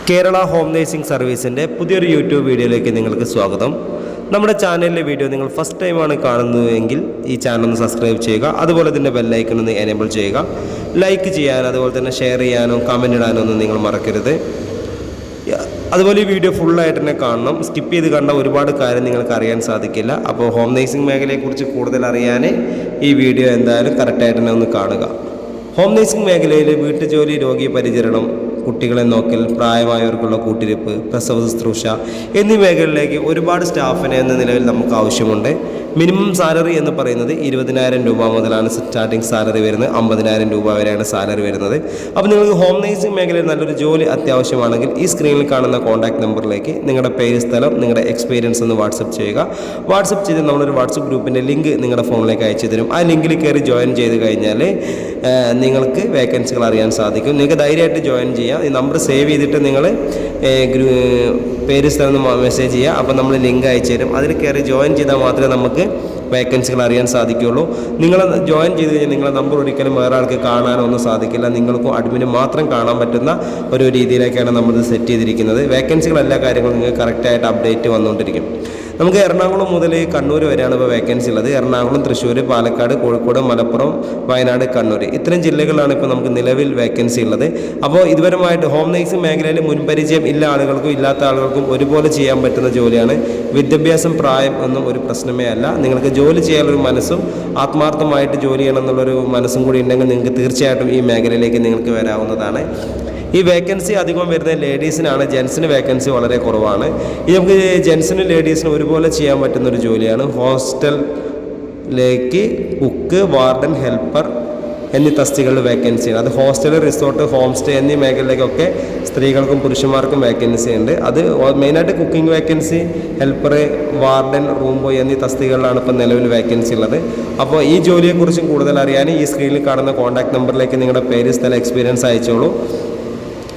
Kerala home nursing സർവീസിൻ്റെ പുതിയൊരു YouTube വീഡിയോയിലേക്ക് നിങ്ങൾക്ക് സ്വാഗതം. നമ്മുടെ ചാനലിലെ വീഡിയോ നിങ്ങൾ ഫസ്റ്റ് ടൈമാണ് കാണുന്നതെങ്കിൽ ഈ ചാനൽ ഒന്ന് സബ്സ്ക്രൈബ് ചെയ്യുക. അതുപോലെ തന്നെ ബെല്ലൈക്കൺ ഒന്ന് എനേബിൾ ചെയ്യുക. ലൈക്ക് ചെയ്യാനും അതുപോലെ തന്നെ ഷെയർ ചെയ്യാനും കമൻ്റ് ഇടാനും ഒന്നും നിങ്ങൾ മറക്കരുത്. അതുപോലെ ഈ വീഡിയോ ഫുള്ളായിട്ട് തന്നെ കാണണം. സ്കിപ്പ് ചെയ്ത് കണ്ട ഒരുപാട് കാര്യം നിങ്ങൾക്ക് അറിയാൻ സാധിക്കില്ല. അപ്പോൾ ഹോം നേഴ്സിംഗ് മേഖലയെക്കുറിച്ച് കൂടുതൽ അറിയാൻ ഈ വീഡിയോ എന്തായാലും കറക്റ്റായിട്ട് തന്നെ ഒന്ന് കാണുക. ഹോം നേഴ്സിംഗ് മേഖലയിൽ വീട്ടുജോലി, രോഗി പരിചരണം, കുട്ടികളെ നോക്കൽ, പ്രായമായവർക്കുള്ള കൂട്ടിരിപ്പ്, പ്രസവ ശുശ്രൂഷ എന്നീ മേഖലയിലേക്ക് ഒരുപാട് സ്റ്റാഫിനെ എന്ന നിലവിൽ നമുക്ക് ആവശ്യമുണ്ട്. മിനിമം സാലറി എന്ന് പറയുന്നത് 20,000 രൂപ മുതലാണ് സ്റ്റാർട്ടിംഗ് സാലറി വരുന്നത്. 50,000 രൂപ വരെയാണ് സാലറി വരുന്നത്. അപ്പോൾ നിങ്ങൾക്ക് ഹോം നേഴ്സിംഗ് മേഖലയിൽ നല്ലൊരു ജോലി അത്യാവശ്യമാണെങ്കിൽ ഈ സ്ക്രീനിൽ കാണുന്ന കോൺടാക്ട് നമ്പറിലേക്ക് നിങ്ങളുടെ പേര്, സ്ഥലം, നിങ്ങളുടെ എക്സ്പീരിയൻസ് ഒന്ന് വാട്സപ്പ് ചെയ്യുക. വാട്സപ്പ് ചെയ്ത് നമ്മളൊരു വാട്സപ്പ് ഗ്രൂപ്പിൻ്റെ ലിങ്ക് നിങ്ങളുടെ ഫോണിലേക്ക് അയച്ചു തരും. ആ ലിങ്കിൽ കയറി ജോയിൻ ചെയ്ത് കഴിഞ്ഞാൽ നിങ്ങൾക്ക് വേക്കൻസികൾ അറിയാൻ സാധിക്കും. നിങ്ങൾക്ക് ധൈര്യമായിട്ട് ജോയിൻ ചെയ്യാം. ഈ നമ്പർ സേവ് ചെയ്തിട്ട് നിങ്ങൾ പേര്, സ്ഥലം മെസ്സേജ് ചെയ്യുക. അപ്പോൾ നമ്മൾ ലിങ്ക് അയച്ചു തരും. അതിൽ കയറി ജോയിൻ ചെയ്താൽ മാത്രമേ നമുക്ക് വേക്കൻസികൾ അറിയാൻ സാധിക്കുകയുള്ളൂ. നിങ്ങൾ ജോയിൻ ചെയ്ത് കഴിഞ്ഞാൽ നിങ്ങളുടെ നമ്പർ ഒരിക്കലും വേറെ ആൾക്ക് കാണാനോ ഒന്നും സാധിക്കില്ല. നിങ്ങൾക്കും അഡ്മിന് മാത്രം കാണാൻ പറ്റുന്ന ഒരു രീതിയിലേക്കാണ് നമ്മൾ സെറ്റ് ചെയ്തിരിക്കുന്നത്. വേക്കൻസികൾ എല്ലാ കാര്യങ്ങളും നിങ്ങൾക്ക് കറക്റ്റായിട്ട് അപ്ഡേറ്റ് വന്നുകൊണ്ടിരിക്കും. നമുക്ക് എറണാകുളം മുതൽ കണ്ണൂർ വരെയാണ് ഇപ്പോൾ വേക്കൻസി ഉള്ളത്. എറണാകുളം, തൃശ്ശൂർ, പാലക്കാട്, കോഴിക്കോട്, മലപ്പുറം, വയനാട്, കണ്ണൂർ ഇത്രയും ജില്ലകളിലാണ് ഇപ്പോൾ നമുക്ക് നിലവിൽ വേക്കൻസി ഉള്ളത്. അപ്പോൾ ഇതുവരുമായിട്ട് ഹോം നേഴ്സിംഗ് മേഖലയിൽ മുൻപരിചയം ഇല്ല ആളുകൾക്കും ഇല്ലാത്ത ആളുകൾക്കും ഒരുപോലെ ചെയ്യാൻ പറ്റുന്ന ജോലിയാണ്. വിദ്യാഭ്യാസം, പ്രായം ഒന്നും ഒരു പ്രശ്നമേ അല്ല. നിങ്ങൾക്ക് ജോലി ചെയ്യാനൊരു മനസ്സും ആത്മാർത്ഥമായിട്ട് ജോലി ചെയ്യണം എന്നുള്ളൊരു മനസ്സും കൂടി ഉണ്ടെങ്കിൽ നിങ്ങൾക്ക് തീർച്ചയായിട്ടും ഈ മേഖലയിലേക്ക് നിങ്ങൾക്ക് വരാവുന്നതാണ്. ഈ വേക്കൻസി അധികം വരുന്നത് ലേഡീസിനാണ്. ജെൻസിന് വേക്കൻസി വളരെ കുറവാണ്. ഇത് നമുക്ക് ജെൻസിനും ലേഡീസിനും ഒരുപോലെ ചെയ്യാൻ പറ്റുന്നൊരു ജോലിയാണ്. ഹോസ്റ്റലിലേക്ക് കുക്ക്, വാർഡൻ, ഹെൽപ്പർ എന്നീ തസ്തികകളിൽ വേക്കൻസിയാണ്. അത് ഹോസ്റ്റൽ, റിസോർട്ട്, ഹോം സ്റ്റേ എന്നീ മേഖലയിലേക്കൊക്കെ സ്ത്രീകൾക്കും പുരുഷന്മാർക്കും വേക്കൻസി ഉണ്ട്. അത് മെയിനായിട്ട് cooking vacancy, helper, warden, room boy എന്നീ തസ്തികകളിലാണ് ഇപ്പോൾ നിലവിൽ വേക്കൻസി ഉള്ളത്. അപ്പോൾ ഈ ജോലിയെക്കുറിച്ചും കൂടുതൽ അറിയാൻ ഈ സ്ക്രീനിൽ കാണുന്ന കോൺടാക്ട് നമ്പറിലേക്ക് നിങ്ങളുടെ പേര്, സ്ഥലം, എക്സ്പീരിയൻസ് അയച്ചോളൂ.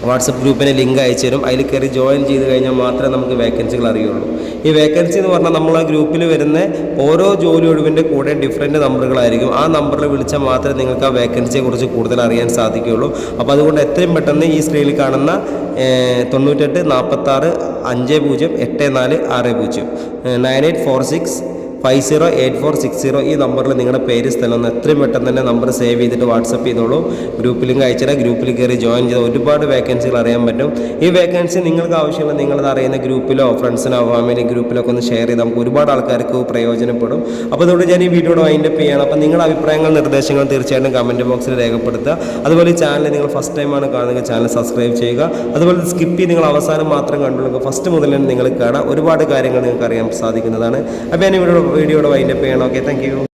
വാട്സപ്പ് ഗ്രൂപ്പിന് ലിങ്ക് അയച്ചു തരും. അതിൽ കയറി ജോയിൻ ചെയ്ത് കഴിഞ്ഞാൽ മാത്രമേ നമുക്ക് വേക്കൻസികൾ അറിയുള്ളൂ. ഈ വേക്കൻസി എന്ന് പറഞ്ഞാൽ നമ്മൾ ആ ഗ്രൂപ്പിൽ വരുന്ന ഓരോ ജോലി ഒഴിവിൻ്റെ കൂടെ ഡിഫറൻറ്റ് നമ്പറുകളായിരിക്കും. ആ നമ്പറിൽ വിളിച്ചാൽ മാത്രമേ നിങ്ങൾക്ക് ആ വേക്കൻസിയെക്കുറിച്ച് കൂടുതൽ അറിയാൻ സാധിക്കുകയുള്ളൂ. അപ്പോൾ അതുകൊണ്ട് എത്രയും പെട്ടെന്ന് ഈ സ്ക്രീനിൽ കാണുന്ന 98 46 50 84 60 9846 508460 ഈ നമ്പറിൽ നിങ്ങളുടെ പേര്, സ്ഥലം ഒന്ന് എത്രയും പെട്ടെന്ന് തന്നെ നമ്പർ സേവ് ചെയ്തിട്ട് വാട്സപ്പ് ചെയ്തോളൂ. ഗ്രൂപ്പിൽ അയച്ചാൽ ഗ്രൂപ്പിൽ കയറി ജോയിൻ ചെയ്ത് ഒരുപാട് വേക്കൻസികൾ അറിയാൻ പറ്റും. ഈ വേക്കൻസി നിങ്ങൾക്ക് ആവശ്യമുള്ള നിങ്ങളത് അറിയുന്ന ഗ്രൂപ്പിലോ ഫ്രണ്ട്സിനോ ഫാമിലി ഗ്രൂപ്പിലൊക്കെ ഒന്ന് ഷെയർ ചെയ്ത് നമുക്ക് ഒരുപാട് ആൾക്കാർക്ക് പ്രയോജനപ്പെടും. അപ്പോൾ അതുകൊണ്ട് ഞാൻ ഈ വീഡിയോയുടെ വൈൻഡപ്പ് ചെയ്യണം. അപ്പോൾ നിങ്ങളുടെ അഭിപ്രായങ്ങൾ, നിർദ്ദേശങ്ങൾ തീർച്ചയായിട്ടും കമൻറ്റ് ബോക്സിൽ രേഖപ്പെടുത്തുക. അതുപോലെ ഈ ചാനൽ നിങ്ങൾ ഫസ്റ്റ് ടൈമാണ് കാണുന്നത്, ചാനൽ സബ്സ്ക്രൈബ് ചെയ്യുക. അതുപോലെ സ്കിപ്പ് ചെയ്ത് നിങ്ങൾ അവസാനം മാത്രം കണ്ടുള്ളൂ. ഫസ്റ്റ് മുതൽ തന്നെ നിങ്ങൾ കാണാം. ഒരുപാട് കാര്യങ്ങൾ നിങ്ങൾക്ക് അറിയാൻ സാധിക്കുന്നതാണ്. അപ്പോൾ ഞാൻ വീഡിയോയുടെ വൈൻഡപ്പ് ചെയ്യണം. Okay, thank you.